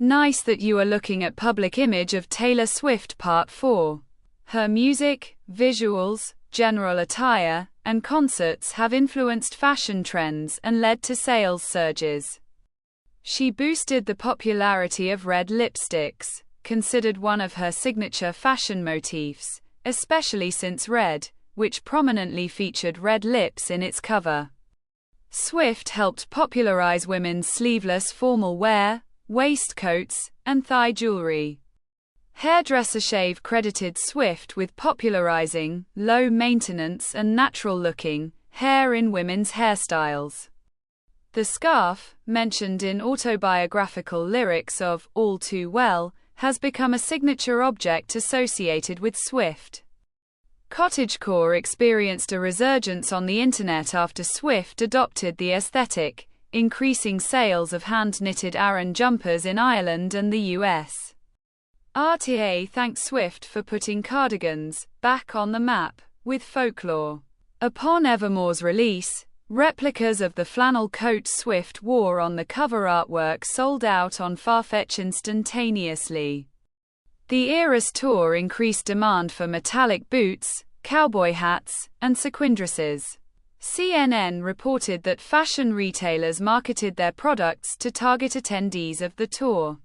Nice that you are looking at public image of Taylor Swift Part 4. Her music, visuals, general attire, and concerts have influenced fashion trends and led to sales surges. She boosted the popularity of red lipsticks, considered one of her signature fashion motifs, especially since Red, which prominently featured red lips in its cover. Swift helped popularize women's sleeveless formal wear, waistcoats, and thigh jewelry. Hairdresser Shave credited Swift with popularizing low-maintenance and natural-looking hair in women's hairstyles. The scarf, mentioned in autobiographical lyrics of All Too Well, has become a signature object associated with Swift. Cottagecore experienced a resurgence on the internet after Swift adopted the aesthetic, increasing sales of hand-knitted Aran jumpers in Ireland and the US. RTA thanked Swift for putting cardigans back on the map with folklore. Upon Evermore's release, replicas of the flannel coat Swift wore on the cover artwork sold out on Farfetch instantaneously. The Eras Tour increased demand for metallic boots, cowboy hats, and sequin dresses. CNN reported that fashion retailers marketed their products to target attendees of the tour,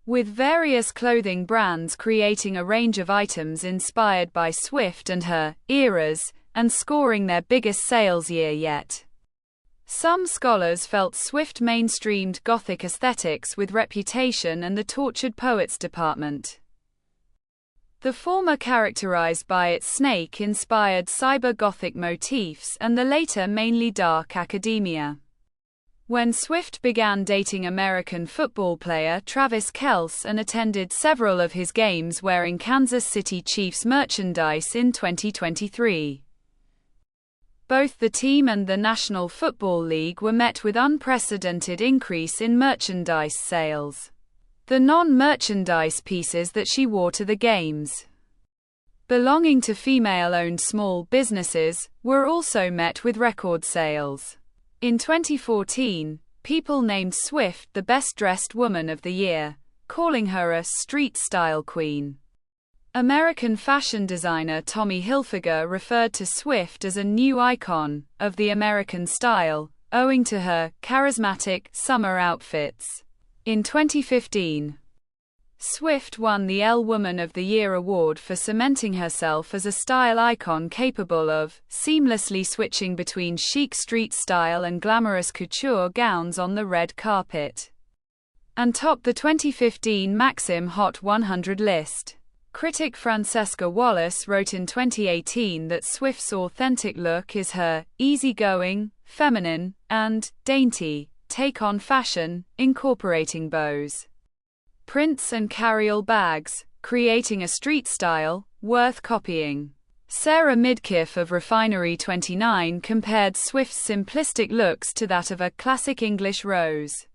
with various clothing brands creating a range of items inspired by Swift and her eras, and scoring their biggest sales year yet. Some scholars felt Swift mainstreamed Gothic aesthetics with Reputation and the Tortured Poets department. The former characterized by its snake-inspired cyber-Gothic motifs and the later mainly dark academia. When Swift began dating American football player Travis Kelce and attended several of his games wearing Kansas City Chiefs merchandise in 2023. Both the team and the National Football League were met with unprecedented increase in merchandise sales. The non-merchandise pieces that she wore to the games, belonging to female-owned small businesses, were also met with record sales. In 2014, People named Swift the best-dressed woman of the year, calling her a street-style queen. American fashion designer Tommy Hilfiger referred to Swift as a new icon of the American style, owing to her charismatic summer outfits. In 2015, Swift won the Elle Woman of the Year award for cementing herself as a style icon capable of seamlessly switching between chic street style and glamorous couture gowns on the red carpet, and topped the 2015 Maxim Hot 100 list. Critic Francesca Wallace wrote in 2018 that Swift's authentic look is her easygoing, feminine, and dainty take on fashion, incorporating bows, prints and carry-all bags, creating a street style worth copying. Sarah Midkiff of Refinery29 compared Swift's simplistic looks to that of a classic English rose.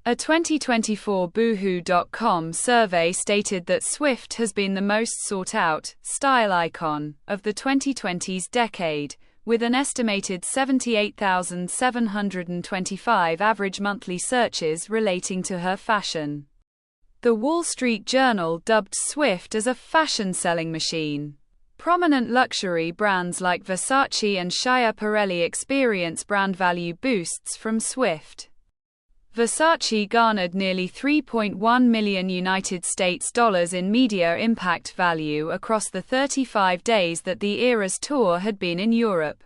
A 2024 Boohoo.com survey stated that Swift has been the most sought-out style icon of the 2020s decade, with an estimated 78,725 average monthly searches relating to her fashion. The Wall Street Journal dubbed Swift as a fashion-selling machine. Prominent luxury brands like Versace and Schiaparelli experience brand value boosts from Swift. Versace garnered nearly $3.1 million United States dollars in media impact value across the 35 days that the Eras Tour had been in Europe.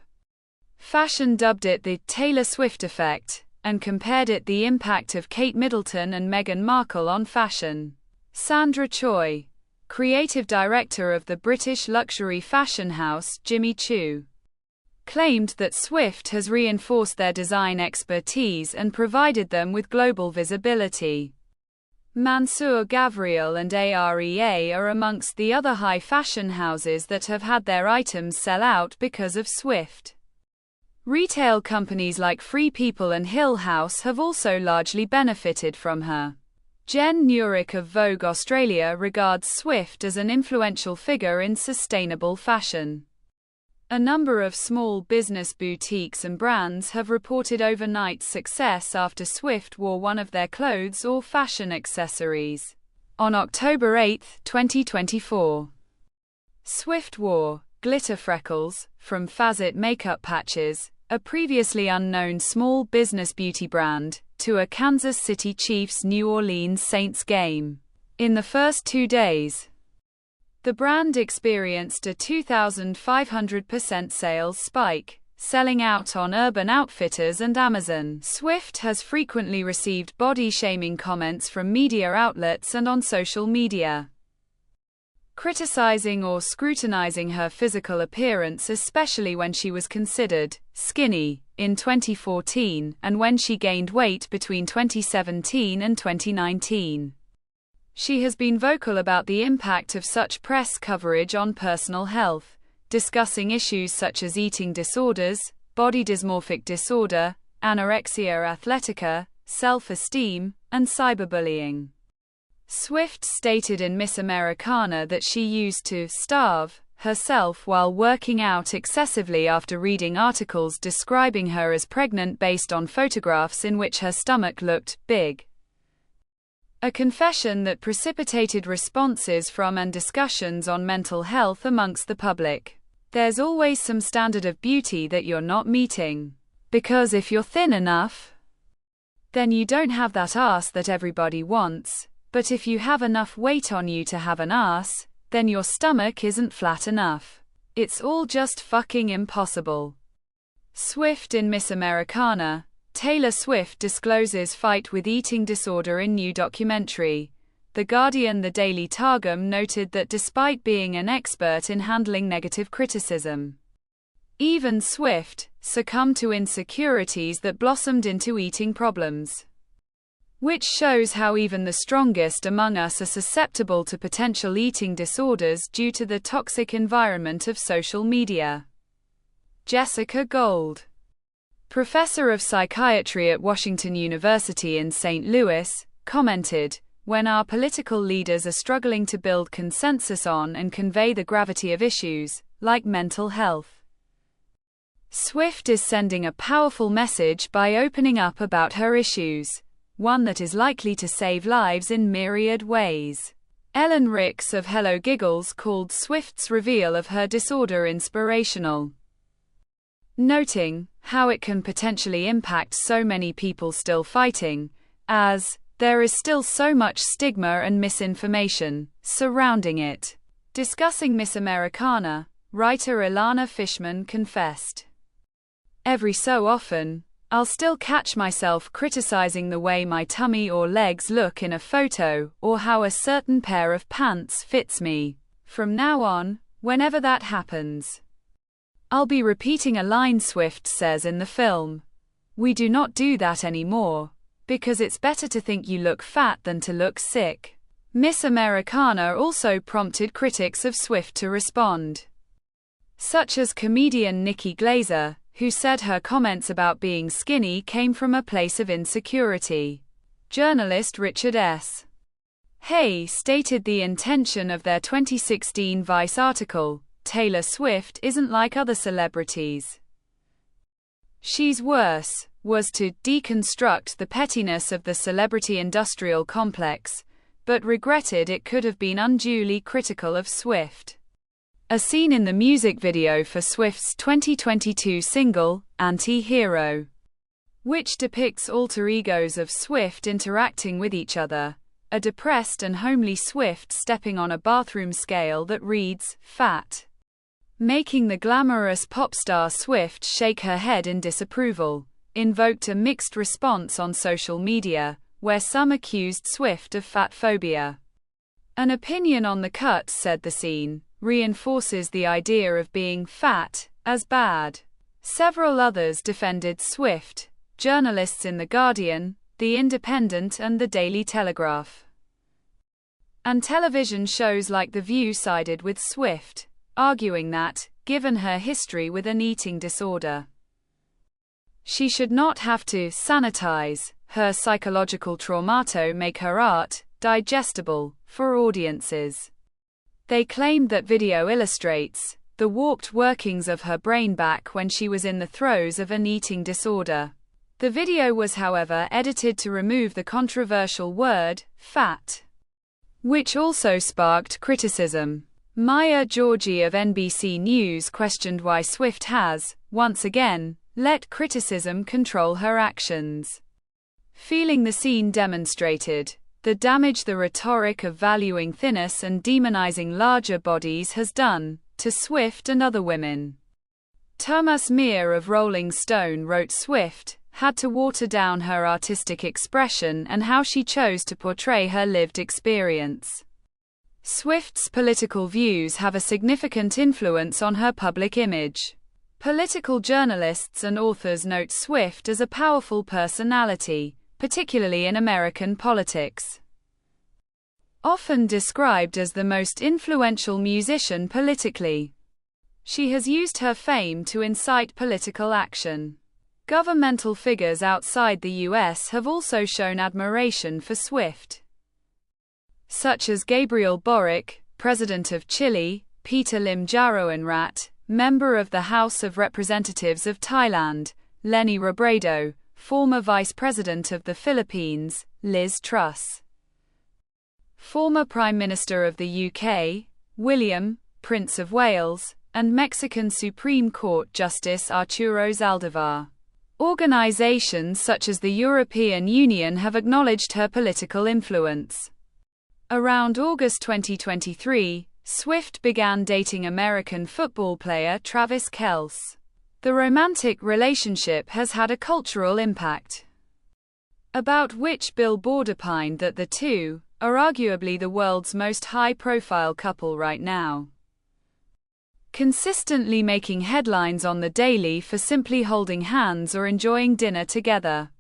Fashion dubbed it the Taylor Swift effect, and compared it the impact of Kate Middleton and Meghan Markle on fashion. Sandra Choi, creative director of the British luxury fashion house Jimmy Choo, claimed that Swift has reinforced their design expertise and provided them with global visibility. Mansour Gavriel and AREA are amongst the other high fashion houses that have had their items sell out because of Swift. Retail companies like Free People and Hill House have also largely benefited from her. Jen Nurick of Vogue Australia regards Swift as an influential figure in sustainable fashion. A number of small business boutiques and brands have reported overnight success after Swift wore one of their clothes or fashion accessories. On October 8, 2024, Swift wore glitter freckles from Facet Makeup Patches, a previously unknown small business beauty brand, to a Kansas City Chiefs New Orleans Saints game. In the first 2 days, the brand experienced a 2,500% sales spike, selling out on Urban Outfitters and Amazon. Swift has frequently received body-shaming comments from media outlets and on social media, criticizing or scrutinizing her physical appearance, especially when she was considered skinny in 2014 and when she gained weight between 2017 and 2019. She has been vocal about the impact of such press coverage on personal health, discussing issues such as eating disorders, body dysmorphic disorder, anorexia athletica, self-esteem, and cyberbullying. Swift stated in Miss Americana that she used to starve herself while working out excessively after reading articles describing her as pregnant based on photographs in which her stomach looked big. A confession that precipitated responses from and discussions on mental health amongst the public. There's always some standard of beauty that you're not meeting. Because if you're thin enough, then you don't have that ass that everybody wants. But if you have enough weight on you to have an ass, then your stomach isn't flat enough. It's all just fucking impossible. Swift in Miss Americana. Taylor Swift discloses fight with eating disorder in new documentary. The Guardian. The Daily Targum noted that despite being an expert in handling negative criticism, even Swift succumbed to insecurities that blossomed into eating problems. Which shows how even the strongest among us are susceptible to potential eating disorders due to the toxic environment of social media. Jessica Gold, professor of psychiatry at Washington University in St. Louis, commented, "When our political leaders are struggling to build consensus on and convey the gravity of issues, like mental health, Swift is sending a powerful message by opening up about her issues, one that is likely to save lives in myriad ways." Ellen Ricks of Hello Giggles called Swift's reveal of her disorder inspirational, noting how it can potentially impact so many people still fighting, as there is still so much stigma and misinformation surrounding it. Discussing Miss Americana, writer Ilana Fishman confessed, "Every so often, I'll still catch myself criticizing the way my tummy or legs look in a photo, or how a certain pair of pants fits me. From now on, whenever that happens, I'll be repeating a line Swift says in the film. We do not do that anymore, because it's better to think you look fat than to look sick." Miss Americana also prompted critics of Swift to respond, such as comedian Nikki Glazer, who said her comments about being skinny came from a place of insecurity. Journalist Richard S. Hay stated the intention of their 2016 Vice article, "Taylor Swift isn't like other celebrities. She's worse," was to deconstruct the pettiness of the celebrity industrial complex, but regretted it could have been unduly critical of Swift. A scene in the music video for Swift's 2022 single, Anti-Hero, which depicts alter egos of Swift interacting with each other, a depressed and homely Swift stepping on a bathroom scale that reads, "fat," making the glamorous pop star Swift shake her head in disapproval, invoked a mixed response on social media, where some accused Swift of fat phobia. An opinion on the cut said the scene reinforces the idea of being fat as bad. Several others defended Swift, journalists in The Guardian, The Independent and The Daily Telegraph. And television shows like The View sided with Swift, arguing that, given her history with an eating disorder, she should not have to sanitize her psychological trauma to make her art digestible for audiences. They claimed that video illustrates the warped workings of her brain back when she was in the throes of an eating disorder. The video was, however, edited to remove the controversial word, fat, which also sparked criticism. Maya Georgi of NBC News questioned why Swift has, once again, let criticism control her actions. Feeling the scene demonstrated the damage the rhetoric of valuing thinness and demonizing larger bodies has done to Swift and other women. Thomas Meir of Rolling Stone wrote Swift had to water down her artistic expression and how she chose to portray her lived experience. Swift's political views have a significant influence on her public image. Political journalists and authors note Swift as a powerful personality, particularly in American politics. Often described as the most influential musician politically, she has used her fame to incite political action. Governmental figures outside the US have also shown admiration for Swift, such as Gabriel Boric, President of Chile, Peter Lim Jaroenrat, member of the House of Representatives of Thailand, Leni Robredo, former Vice President of the Philippines, Liz Truss, former Prime Minister of the UK, William, Prince of Wales, and Mexican Supreme Court Justice Arturo Zaldivar. Organizations such as the European Union have acknowledged her political influence. Around August 2023, Swift began dating American football player Travis Kelce. The romantic relationship has had a cultural impact, about which Billboard opined that the two are arguably the world's most high-profile couple right now, consistently making headlines on the daily for simply holding hands or enjoying dinner together.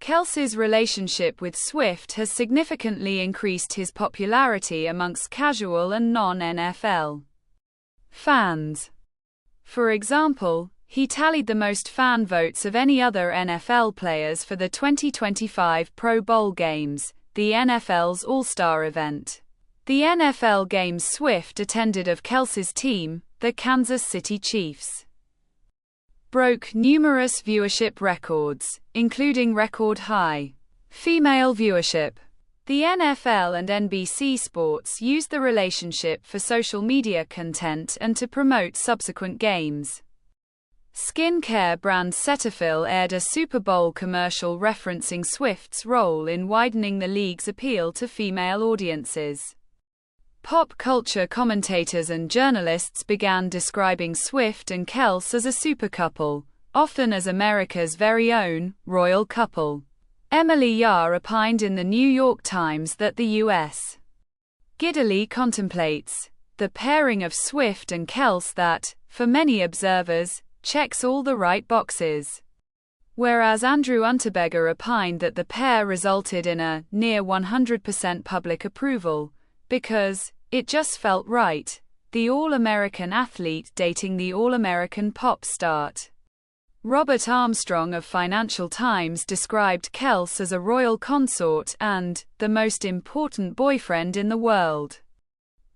Kelce's relationship with Swift has significantly increased his popularity amongst casual and non-NFL fans. For example, he tallied the most fan votes of any other NFL players for the 2025 Pro Bowl games, the NFL's All-Star event. The NFL games Swift attended of Kelce's team, the Kansas City Chiefs, broke numerous viewership records, including record-high female viewership. The NFL and NBC Sports used the relationship for social media content and to promote subsequent games. Skincare brand Cetaphil aired a Super Bowl commercial referencing Swift's role in widening the league's appeal to female audiences. Pop culture commentators and journalists began describing Swift and Kelce as a super couple, often as America's very own royal couple. Emily Yar opined in the New York Times that the U.S. giddily contemplates the pairing of Swift and Kelce that, for many observers, checks all the right boxes. Whereas Andrew Unterberger opined that the pair resulted in a near 100% public approval, because it just felt right. The All-American athlete dating the All-American pop star. Robert Armstrong of Financial Times described Kelce as a royal consort and the most important boyfriend in the world.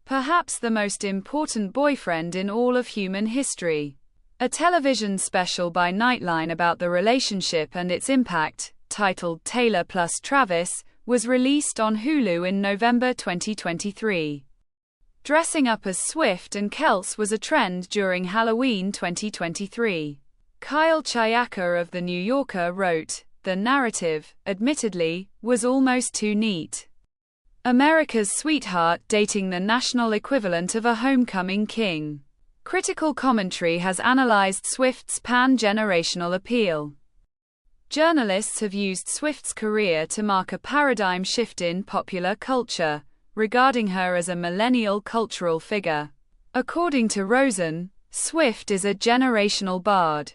Perhaps the most important boyfriend in all of human history. A television special by Nightline about the relationship and its impact, titled Taylor plus Travis, was released on Hulu in November 2023. Dressing up as Swift and Kelce was a trend during Halloween 2023. Kyle Chayaka of The New Yorker wrote, "The narrative, admittedly, was almost too neat. America's sweetheart dating the national equivalent of a homecoming king." Critical commentary has analyzed Swift's pan-generational appeal. Journalists have used Swift's career to mark a paradigm shift in popular culture, regarding her as a millennial cultural figure. According to Rosen, Swift is a generational bard,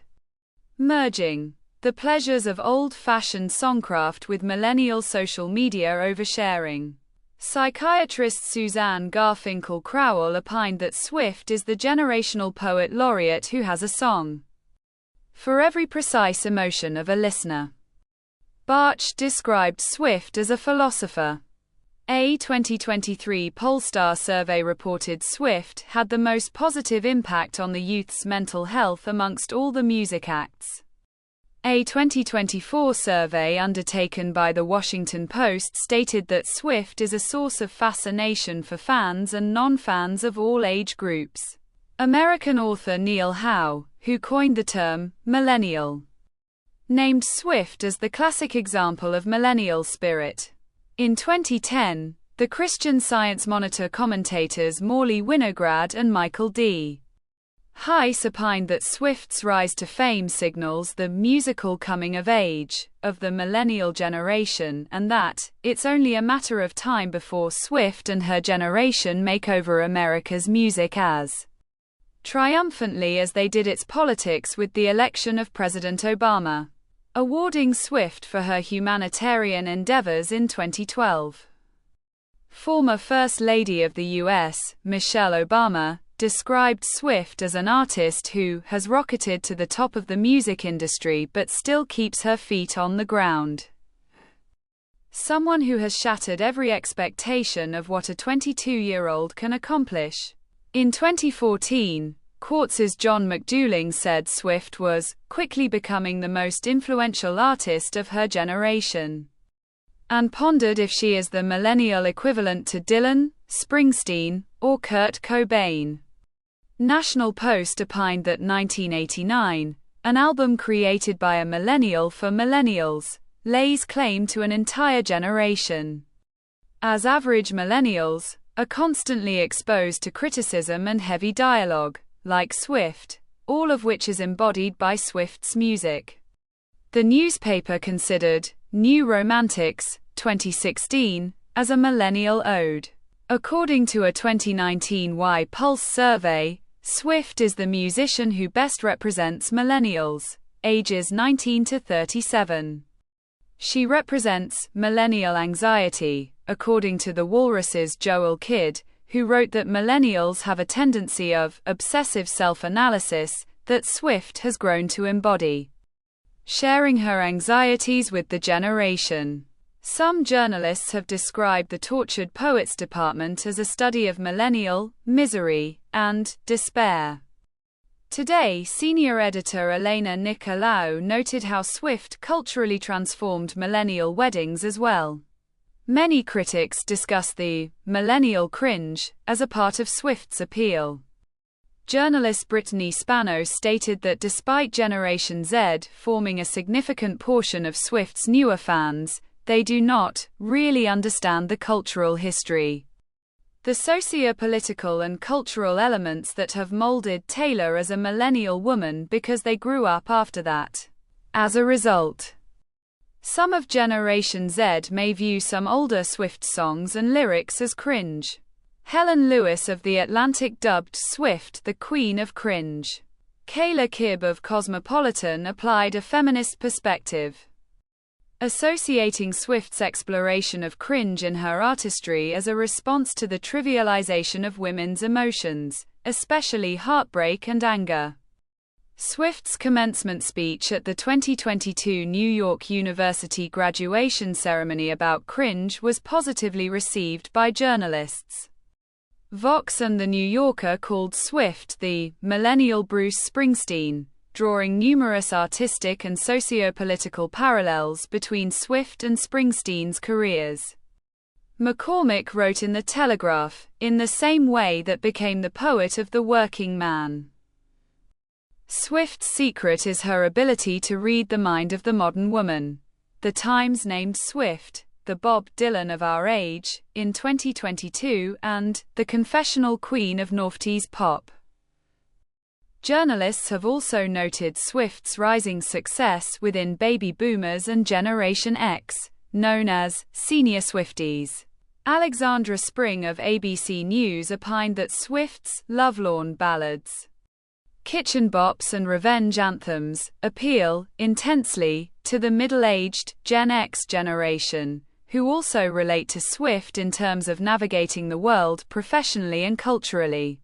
merging the pleasures of old-fashioned songcraft with millennial social media oversharing. Psychiatrist Suzanne Garfinkel Crowell opined that Swift is the generational poet laureate who has a song for every precise emotion of a listener. Barch described Swift as a philosopher. A 2023 Pollstar survey reported Swift had the most positive impact on the youth's mental health amongst all the music acts. A 2024 survey undertaken by The Washington Post stated that Swift is a source of fascination for fans and non-fans of all age groups. American author Neil Howe, who coined the term millennial, named Swift as the classic example of millennial spirit. In 2010, the Christian Science Monitor commentators Morley Winograd and Michael D. Heiss opined that Swift's rise to fame signals the musical coming of age of the millennial generation, and that it's only a matter of time before Swift and her generation make over America's music as triumphantly as they did its politics with the election of President Obama, awarding Swift for her humanitarian endeavors in 2012. Former First Lady of the U.S., Michelle Obama, described Swift as an artist who has rocketed to the top of the music industry but still keeps her feet on the ground. Someone who has shattered every expectation of what a 22-year-old can accomplish. In 2014, Quartz's John McDouling said Swift was quickly becoming the most influential artist of her generation, and pondered if she is the millennial equivalent to Dylan, Springsteen, or Kurt Cobain. National Post opined that 1989, an album created by a millennial for millennials, lays claim to an entire generation, as average millennials are constantly exposed to criticism and heavy dialogue, like Swift, all of which is embodied by Swift's music. The newspaper considered New Romantics, 2016, as a millennial ode. According to a 2019 Y-Pulse survey, Swift is the musician who best represents millennials, ages 19 to 37. She represents millennial anxiety, according to the Walrus's Joel Kidd, who wrote that millennials have a tendency of obsessive self-analysis that Swift has grown to embody, sharing her anxieties with the generation. Some journalists have described the Tortured Poets Department as a study of millennial misery and despair. Today, senior editor Elena Nicolaou noted how Swift culturally transformed millennial weddings as well. Many critics discuss the millennial cringe as a part of Swift's appeal. Journalist Brittany Spano stated that despite Generation Z forming a significant portion of Swift's newer fans, they do not really understand the cultural history, the socio-political and cultural elements that have molded Taylor as a millennial woman because they grew up after that. As a result, some of Generation Z may view some older Swift songs and lyrics as cringe. Helen Lewis of The Atlantic dubbed Swift the Queen of Cringe. Kayla Kibb of Cosmopolitan applied a feminist perspective, associating Swift's exploration of cringe in her artistry as a response to the trivialization of women's emotions, especially heartbreak and anger. Swift's commencement speech at the 2022 New York University graduation ceremony about cringe was positively received by journalists. Vox and The New Yorker called Swift the millennial Bruce Springsteen, drawing numerous artistic and socio-political parallels between Swift and Springsteen's careers. McCormick wrote in The Telegraph, in the same way that became the poet of the working man. Swift's secret is her ability to read the mind of the modern woman. The Times named Swift the Bob Dylan of our age in 2022 and the confessional queen of noughties pop. Journalists have also noted Swift's rising success within baby boomers and Generation X, known as senior Swifties. Alexandra Spring of ABC News opined that Swift's lovelorn ballads, kitchen bops and revenge anthems appeal intensely to the middle-aged Gen X generation, who also relate to Swift in terms of navigating the world professionally and culturally.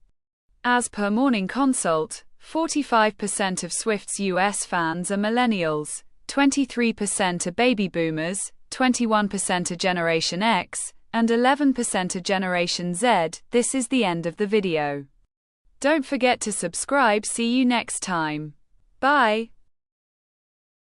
As per Morning Consult, 45% of Swift's US fans are millennials, 23% are baby boomers, 21% are Generation X, and 11% are Generation Z. This is the end of the video. Don't forget to subscribe. See you next time. Bye.